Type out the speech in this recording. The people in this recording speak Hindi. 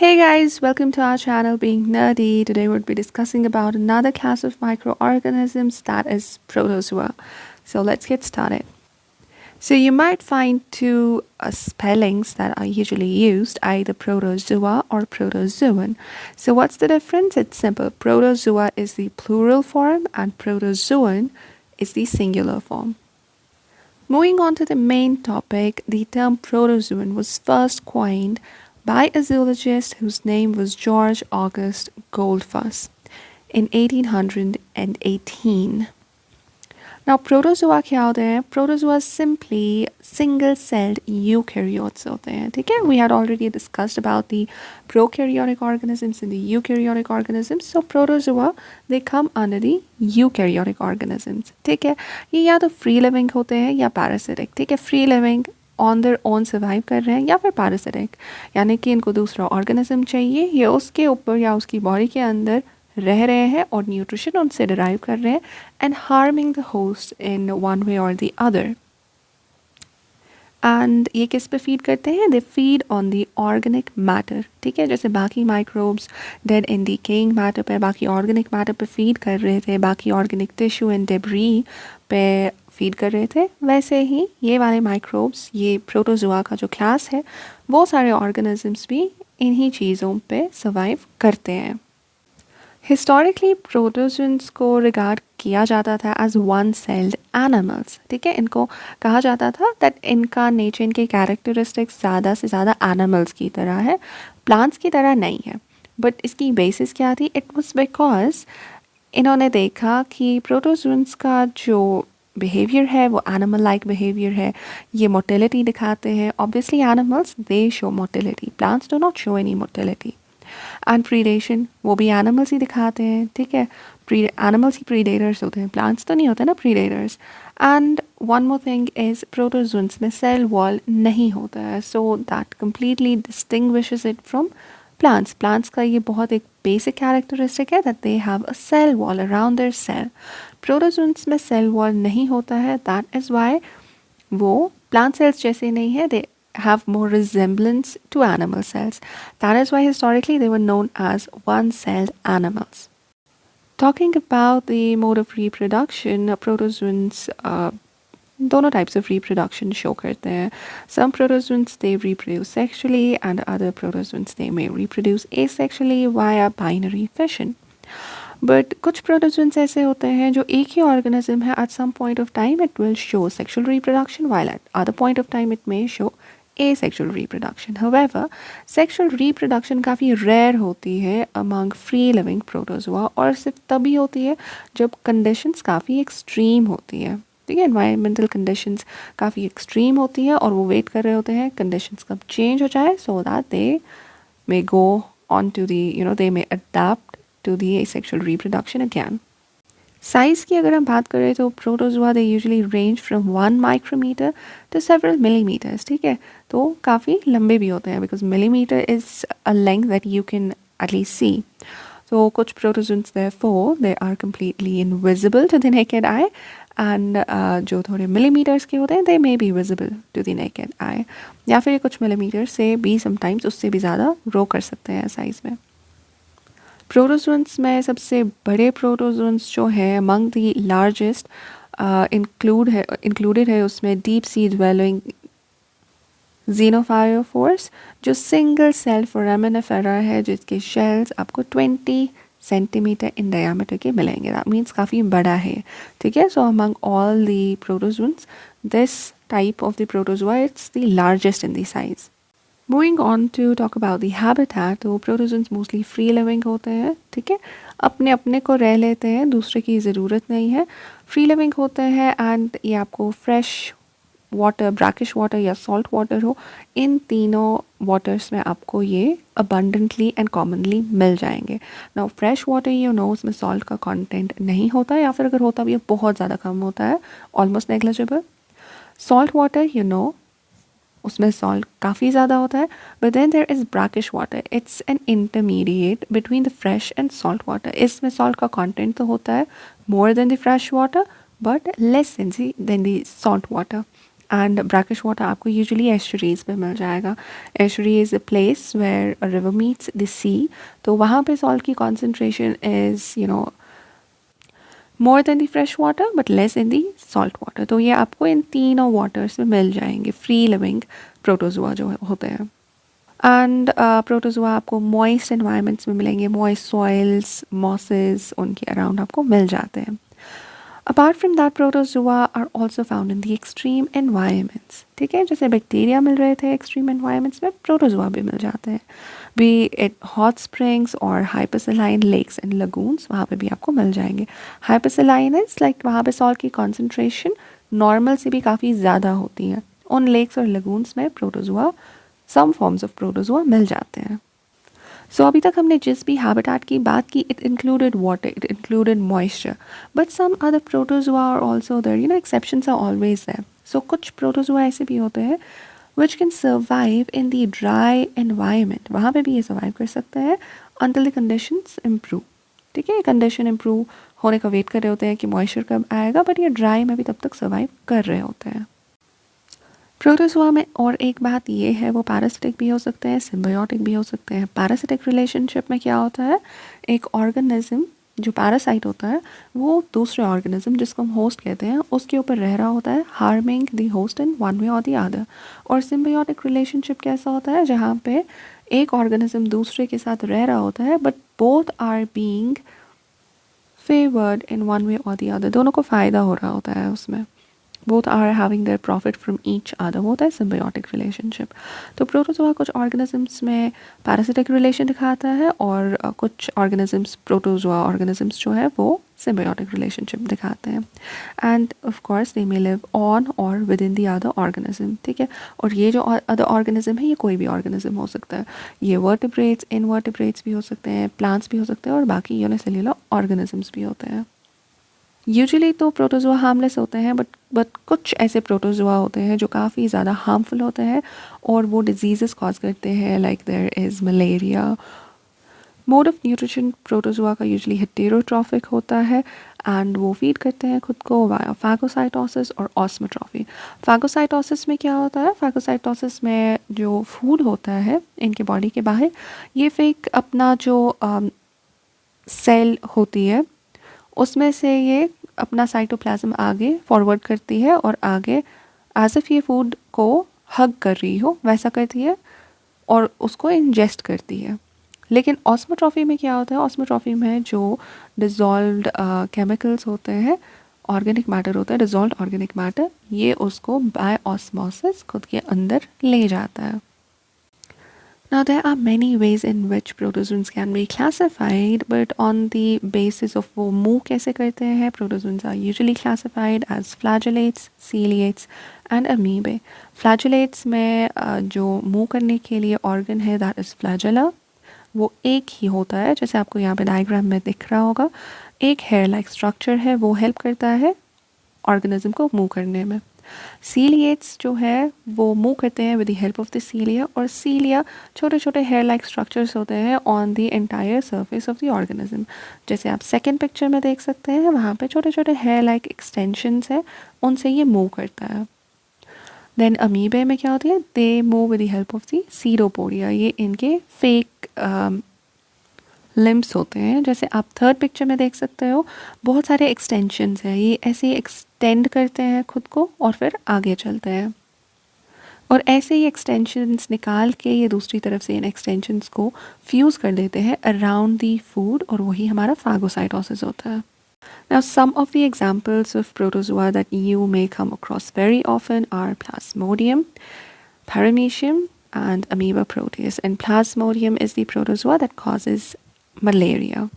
Hey guys, welcome to our channel Being Nerdy. Today we'll be discussing about another class of microorganisms, that is Protozoa. So let's get started. So you might find two spellings that are usually used, either Protozoa or Protozoan. So what's the difference? It's simple. Protozoa is the plural form and Protozoan is the singular form. Moving on to the main topic, the term protozoan was first coined by a zoologist whose name was George August Goldfuss in 1818. Now protozoa क्या होते हैं? Protozoa simply single celled eukaryotes होते हैं. ठीक है, we had already discussed about the prokaryotic organisms and the eukaryotic organisms. So protozoa they come under the eukaryotic organisms. ठीक है, ये या तो फ्री लिविंग होते हैं या पैरासिटिक. ठीक है, free living on their own survive कर रहे हैं या फिर पैरासिटिक, यानी कि इनको दूसरा ऑर्गेनिज्म चाहिए, ये उसके ऊपर या उसकी बॉडी के अंदर रह रहे हैं और न्यूट्रिशन उनसे डिराइव कर रहे हैं and harming the host in one way or the other. And ये किस पे फीड करते हैं? They feed on the organic matter. ठीक है, जैसे बाकी microbes dead and decaying matter पे, बाकी ऑर्गेनिक मैटर पे फीड कर रहे थे, बाकी ऑर्गेनिक टिश्यू एंड डेब्री पे फीड कर रहे थे, वैसे ही ये वाले माइक्रोब्स, ये प्रोटोजोआ का जो क्लास है, वो सारे ऑर्गेनिजम्स भी इन्हीं चीज़ों पे सर्वाइव करते हैं. हिस्टोरिकली प्रोटोजोन्स को रिगार्ड किया जाता था एज वन सेल्ड एनिमल्स. ठीक है, इनको कहा जाता था दैट इनका नेचर, इनके कैरेक्टरिस्टिक्स ज़्यादा से ज़्यादा एनिमल्स की तरह है, प्लांट्स की तरह नहीं है. बट इसकी बेसिस क्या थी? इट वाज बिकॉज इन्होंने देखा कि प्रोटोजोन्स का जो बिहेवियर है वो एनिमल लाइक बिहेवियर है, ये मोटिलिटी दिखाते हैं. Obviously animals they show motility, plants do not show any motility. And predation, वो भी एनिमल्स ही दिखाते हैं. ठीक है, एनिमल्स ही प्रीडेटर्स होते हैं, प्लांट्स तो नहीं होते ना predators. And one more thing is protozoans में सेल वॉल नहीं होता है, so that completely distinguishes it from plants. Plants का ये बहुत एक बेसिक कैरेक्टरिस्टिक है that they have a cell wall around their cell. Protozoans में सेल वॉल नहीं होता है, दैट इज़ वाई वो प्लांट सेल्स जैसे नहीं है, दे have more resemblance to animal cells. That is why historically they were known as one-celled animals. Talking about the mode of reproduction, protozoans दोनों types of reproduction show करते हैं. Some protozoans they reproduce sexually and other protozoans they may reproduce asexually via binary fission. But कुछ प्रोटोजोन्स ऐसे होते हैं जो एक ही ऑर्गेनिज्म है, at some point of time it will show sexual reproduction while at other point of time it may show asexual reproduction. However, sexual reproduction काफ़ी rare होती है among free living protozoa और सिर्फ तभी होती है जब conditions काफ़ी extreme होती है. ठीक है, environmental conditions काफ़ी extreme होती है और वो wait कर रहे होते हैं conditions कब change हो जाए so that they may go on to the, they may adapt to the asexual reproduction again. Size की अगर हम बात करें तो protozoa they usually range from 1 micrometre to several millimetres. ठीक है, तो काफ़ी लंबे भी होते हैं because millimetre is a length that you can at least see. तो कुछ protozoans therefore they are completely invisible to the naked eye and जो थोड़े मिलीमीटर्स के होते हैं they may be visible to the naked eye, या फिर कुछ मिलीमीटर से भी समटाइम्स उससे भी ज़्यादा ग्रो कर सकते हैं साइज़ में. प्रोटोजोन्स में सबसे बड़े प्रोटोजोन्स जो है अमंग द लार्जेस्ट इंक्लूडेड है उसमें डीप सी ड्वेलिंग ज़ीनोफायोफोर्स जो सिंगल सेल फोरामिनिफेरा है, जिसके शेल्स आपको 20 सेंटीमीटर इन डायमीटर के मिलेंगे. दैट मीन्स काफ़ी बड़ा है. ठीक है, so among all the protozoans this type of the protozoa it's the largest in the size. Moving on to talk about the habitat, तो प्रोटोजोन्स मोस्टली फ्री लिविंग होते हैं. ठीक है, अपने अपने को रह लेते हैं, दूसरे की ज़रूरत नहीं है, फ्री लिविंग होते हैं. एंड ये आपको फ्रेश वाटर, ब्रैकिश वाटर या सॉल्ट वाटर हो, इन तीनों वाटर्स में आपको ये अबंडेंटली एंड कॉमनली मिल जाएंगे. नाउ फ्रेश वाटर उसमें सॉल्ट का कंटेंट नहीं होता, या फिर अगर होता भी है बहुत ज़्यादा कम होता है, ऑलमोस्ट नेग्लिजिबल. सॉल्ट वाटर उसमें सॉल्ट काफ़ी ज़्यादा होता है. But then there is brackish water, it's an intermediate between the fresh and salt water. इसमें सॉल्ट का कंटेंट तो होता है more than the fresh water but less than the salt water. And brackish water आपको यूजुअली एस्चुरीज पे मिल जाएगा. Estuary is a place where a river meets the sea. तो वहाँ पे सॉल्ट की concentration is more than the fresh water but less in the salt water. तो ये आपको इन तीनों वाटर्स में मिल जाएंगे फ्री लिविंग प्रोटोजोआ जो होते हैं. एंड प्रोटोजोआ आपको मॉइस्ट एनवायरनमेंट्स में मिलेंगे. मॉइस्ट सॉइल्स, मॉसेस उनके अराउंड आपको मिल जाते हैं. Apart from that protozoa are also found in the extreme environments. ठीक है, जैसे बैक्टीरिया मिल रहे थे एक्सट्रीम एनवायरनमेंट्स में, प्रोटोजोआ भी मिल जाते हैं. बी इट हॉट स्प्रिंग्स और हाइपरसेलाइन लेक्स एंड लगून्स, वहाँ पे भी आपको मिल जाएंगे. हाइपरसेलाइन इज लाइक वहाँ पे सॉल्ट की कॉन्सेंट्रेशन नॉर्मल से भी काफ़ी ज़्यादा होती है. उन लेक्स और लगून्स में protozoa, some forms of protozoa मिल जाते हैं. सो अभी तक हमने जिस भी हैबिटेट की बात की, it included water, it included moisture, but some other protozoa are also there. Exceptions are always there. So कुछ प्रोटोजोआ ऐसे भी होते हैं which can survive in the dry environment. वहाँ पे भी ये सर्वाइव कर सकते हैं until the conditions improve. ठीक है, कंडीशन इम्प्रूव होने का वेट कर रहे होते हैं कि मॉइस्चर कब आएगा, बट ये ड्राई में भी तब तक सर्वाइव कर रहे होते हैं. प्रोटोजोआ में और एक बात ये है, वो पैरासिटिक भी हो सकते हैं, सिम्बायोटिक भी हो सकते हैं. पैरासिटिक रिलेशनशिप में क्या होता है, एक ऑर्गेनिज्म जो पैरासाइट होता है वो दूसरे ऑर्गेनिज्म जिसको हम होस्ट कहते हैं उसके ऊपर रह रहा होता है, harming the host in one way or the other. और सिम्बायोटिक रिलेशनशिप कैसा होता है, जहाँ पे एक ऑर्गेनिज्म दूसरे के साथ रह रहा होता है but both are being favoured in one way or the other. दोनों को फ़ायदा हो रहा होता है उसमें. both are having their profit from each other. वो होता है symbiotic relationship. तो प्रोटोजोआ कुछ organisms में parasitic relation दिखाता है और कुछ organisms, प्रोटोजोआ organisms जो है वो symbiotic relationship दिखाते हैं. And of course they may live on or within the other organism. ठीक है, और ये जो other organism है ये कोई भी organism हो सकता है. ये vertebrates, invertebrates भी हो सकते हैं, plants भी हो सकते हैं और बाकी unicellular organisms भी होते हैं. यूजुअली तो प्रोटोजोआ हार्मलेस होते हैं बट कुछ ऐसे प्रोटोजोआ होते हैं जो काफ़ी ज़्यादा हार्मफुल होते हैं और वो डिजीज़ कॉज करते हैं. Like there is malaria. Mode of nutrition protozoa का यूजुअली हेटेरोट्रॉफिक होता है एंड वो फीड करते हैं खुद को वाया फैगोसाइटोसिस और ऑस्मोट्रॉफी. फैगोसाइटोसिस में क्या होता है, फैगोसाइटोसिस में जो फूड होता है इनके बॉडी के बाहर, ये फेक अपना जो सेल होती है उसमें से ये अपना साइटोप्लाज्म आगे फॉरवर्ड करती है और आगे एज इफ ये फूड को हग कर रही हो वैसा करती है और उसको इंजेस्ट करती है. लेकिन ऑस्मोट्रॉफी में क्या होता है, ऑस्मोट्रॉफी में जो डिज़ोल्व्ड केमिकल्स होते हैं, ऑर्गेनिक मैटर होता है, डिज़ोल्व्ड ऑर्गेनिक मैटर, ये उसको बाय ऑस्मोसिस खुद के अंदर ले जाता है. Now there are many ways in which protozoans can be classified, but on the basis of वो मूव कैसे करते हैं, protozoans are usually classified as flagellates, ciliates and amoebae. Flagellates में जो मूव करने के लिए organ है that is flagella, वो एक ही होता है, जैसे आपको यहाँ पे डायग्राम में दिख रहा होगा. एक हेयर लाइक स्ट्रक्चर है, वो हेल्प करता है ऑर्गेनिज्म को मूव करने में. सीलिएट्स जो है वो मूव करते हैं with the help of the cilia, और सीलिया छोटे छोटे हेयर लाइक स्ट्रक्चर्स होते हैं on the entire surface of the organism. जैसे आप सेकेंड पिक्चर में देख सकते हैं, वहाँ पे छोटे छोटे हेयर लाइक एक्सटेंशंस है, उनसे ये मूव करता है. देन अमीबे में क्या होती है, they move with the help of the pseudopodia. ये इनके फेक लिम्स होते हैं. जैसे आप थर्ड पिक्चर में देख सकते हो, बहुत सारे एक्सटेंशंस हैं, ये ऐसे एक्सटेंड करते हैं खुद को और फिर आगे चलते हैं, और ऐसे ही एक्सटेंशंस निकाल के ये दूसरी तरफ से इन एक्सटेंशंस को फ्यूज़ कर देते हैं अराउंड दी फूड, और वही हमारा फागोसाइटोसिस होता है. Now some of the examples of protozoa that you may come across very often are Plasmodium, Paramecium and Amoeba proteus. And Plasmodium is the protozoa that causes malaria.